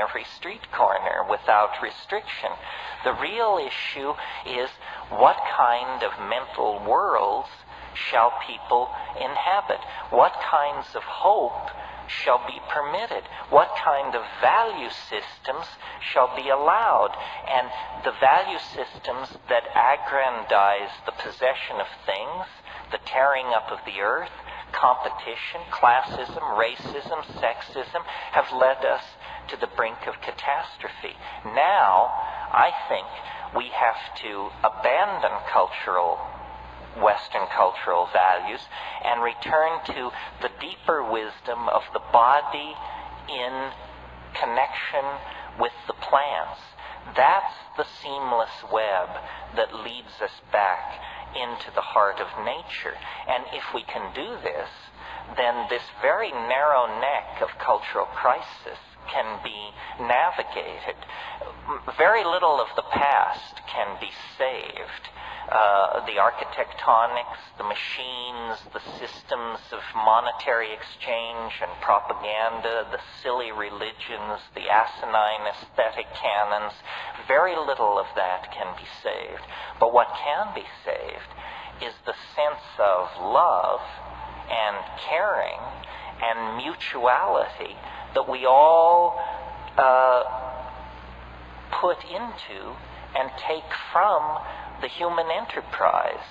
every street corner without restriction. The real issue is what kind of mental worlds shall people inhabit? What kinds of hope shall be permitted? What kind of value systems shall be allowed? And the value systems that aggrandize the possession of things, the tearing up of the earth, competition, classism, racism, sexism, have led us to the brink of catastrophe. Now, I think we have to abandon Western cultural values and return to the deeper wisdom of the body in connection with the plants. That's the seamless web that leads us back into the heart of nature. And if we can do this, then this very narrow neck of cultural crisis can be navigated. Very little of the past can be saved. The architectonics, the machines, the systems of monetary exchange and propaganda, the silly religions, the asinine aesthetic canons, very little of that can be saved. But what can be saved is the sense of love and caring and mutuality that we all put into and take from the human enterprise.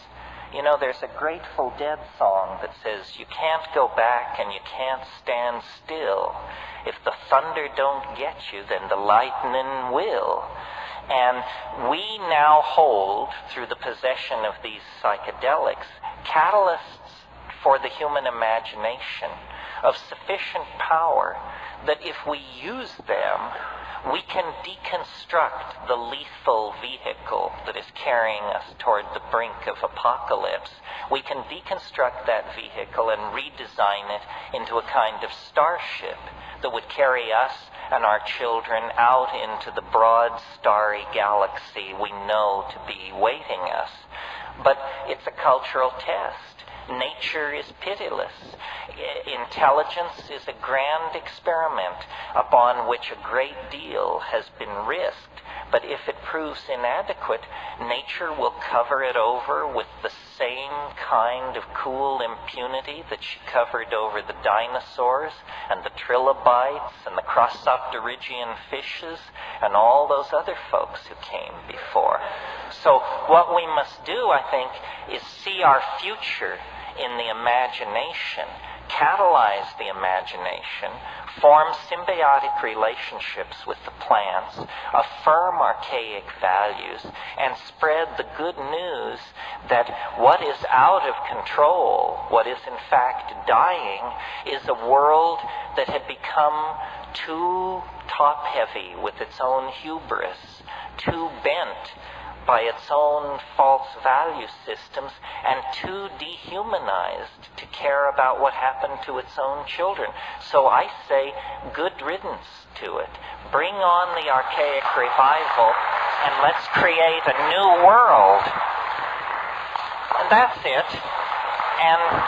You know, there's a Grateful Dead song that says, "You can't go back and you can't stand still. If the thunder don't get you, then the lightning will." And we now hold, through the possession of these psychedelics, catalysts for the human imagination of sufficient power that if we use them, we can deconstruct the lethal vehicle that is carrying us toward the brink of apocalypse. We can deconstruct that vehicle and redesign it into a kind of starship that would carry us and our children out into the broad, starry galaxy we know to be waiting us. But it's a cultural test. Nature is pitiless. Intelligence is a grand experiment upon which a great deal has been risked. But if it proves inadequate, nature will cover it over with the same kind of cool impunity that she covered over the dinosaurs and the trilobites and the crossopterygian fishes and all those other folks who came before. So what we must do, I think, is see our future in the imagination, catalyze the imagination, form symbiotic relationships with the plants, affirm archaic values, and spread the good news that what is out of control, what is in fact dying, is a world that had become too top-heavy with its own hubris, too bent by its own false value systems, and too dehumanized to care about what happened to its own children. So I say, good riddance to it. Bring on the archaic revival, and let's create a new world. And that's it. And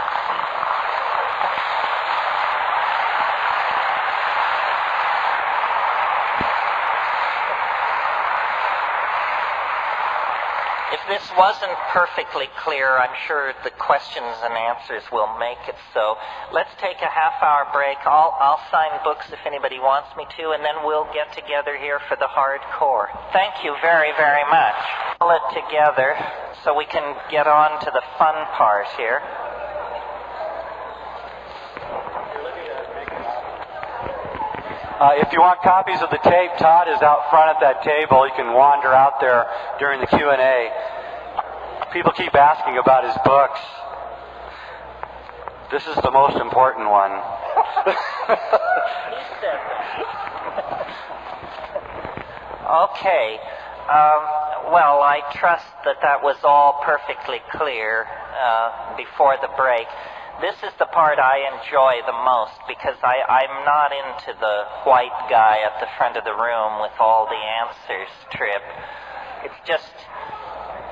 if this wasn't perfectly clear, I'm sure the questions and answers will make it so. Let's take a half-hour break. I'll sign books if anybody wants me to, and then we'll get together here for the hardcore. Thank you very, very much. Pull it together so we can get on to the fun part here. If you want copies of the tape, Todd is out front at that table. You can wander out there during the Q&A. People keep asking about his books. This is the most important one. Okay. Well, I trust that was all perfectly clear before the break. This is the part I enjoy the most because I'm not into the white guy at the front of the room with all the answers trip. It's just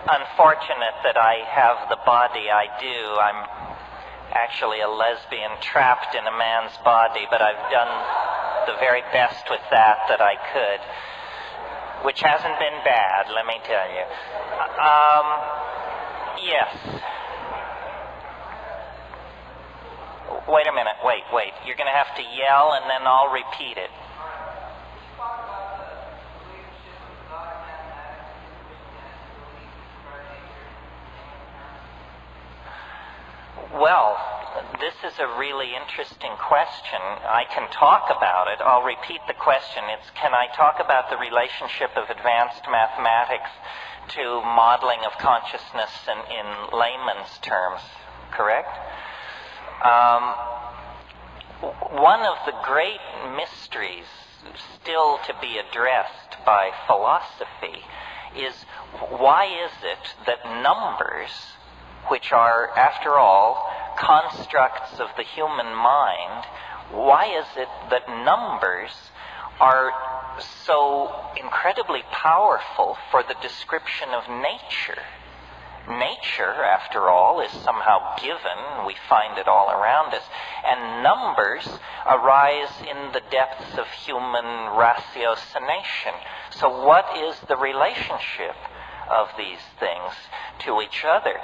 unfortunate that I have the body I do. I'm actually a lesbian trapped in a man's body, but I've done the very best with that I could, which hasn't been bad, let me tell you. Yes. Wait a minute, wait. You're going to have to yell and then I'll repeat it. Well, this is a really interesting question. I can talk about it. I'll repeat the question. It's, can I talk about the relationship of advanced mathematics to modeling of consciousness in layman's terms, correct? One of the great mysteries still to be addressed by philosophy is, why is it that numbers, which are, after all, constructs of the human mind, why is it that numbers are so incredibly powerful for the description of nature? Nature, after all, is somehow given. We find it all around us. And numbers arise in the depths of human ratiocination. So what is the relationship of these things to each other?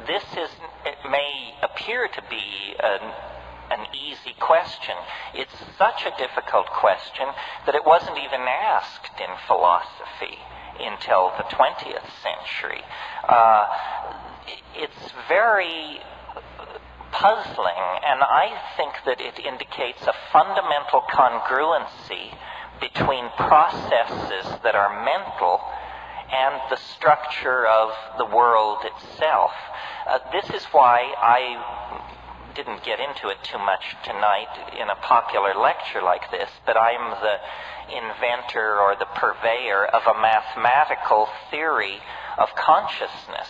It may appear to be an easy question. It's such a difficult question that it wasn't even asked in philosophy until the 20th century. It's very puzzling, and I think that it indicates a fundamental congruency between processes that are mental and the structure of the world itself. This is why I didn't get into it too much tonight in a popular lecture like this, but I'm the inventor or the purveyor of a mathematical theory of consciousness.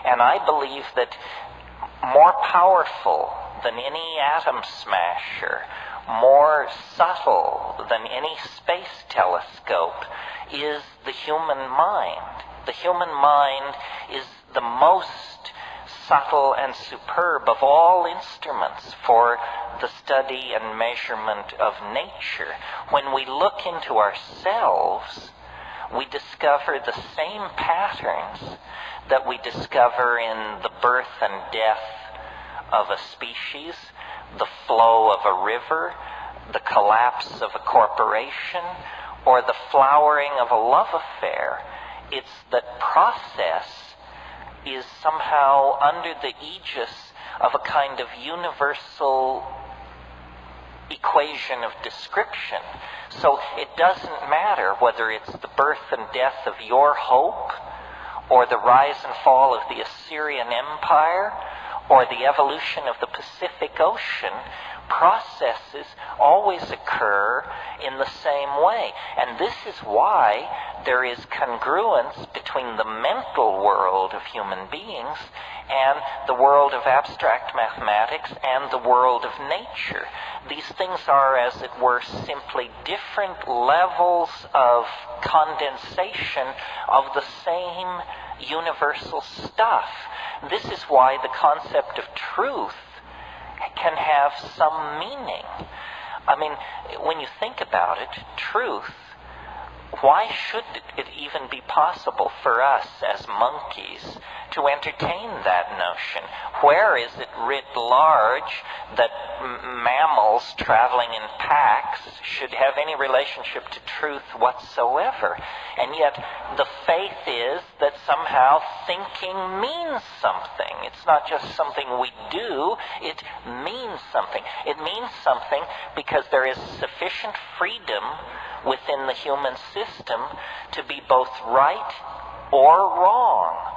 And I believe that more powerful than any atom smasher, more subtle than any space telescope, is the human mind. The human mind is the most subtle and superb of all instruments for the study and measurement of nature. When we look into ourselves, we discover the same patterns that we discover in the birth and death of a species, the flow of a river, the collapse of a corporation, or the flowering of a love affair. It's that process is somehow under the aegis of a kind of universal equation of description. So it doesn't matter whether it's the birth and death of your hope, or the rise and fall of the Assyrian Empire, or the evolution of the Pacific Ocean. Processes always occur in the same way. And this is why there is congruence between the mental world of human beings and the world of abstract mathematics and the world of nature. These things are, as it were, simply different levels of condensation of the same universal stuff. This is why the concept of truth can have some meaning. I mean, when you think about it, truth, why should it even be possible for us as monkeys to entertain that notion? Where is it writ large that mammals traveling in packs should have any relationship to truth whatsoever? And yet the faith is that somehow thinking means something. It's not just something we do, it means something. It means something because there is sufficient freedom within the human system to be both right or wrong.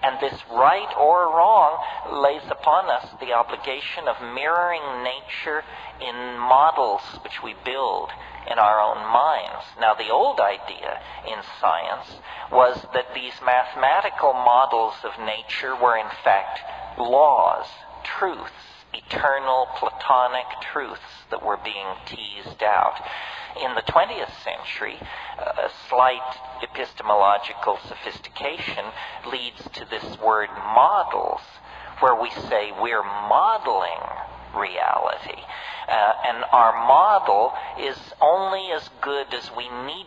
And this right or wrong lays upon us the obligation of mirroring nature in models which we build in our own minds. Now, the old idea in science was that these mathematical models of nature were in fact laws, truths, eternal Platonic truths that were being teased out. In the 20th century, a slight epistemological sophistication leads to this word models, where we say we're modeling reality. And our model is only as good as we need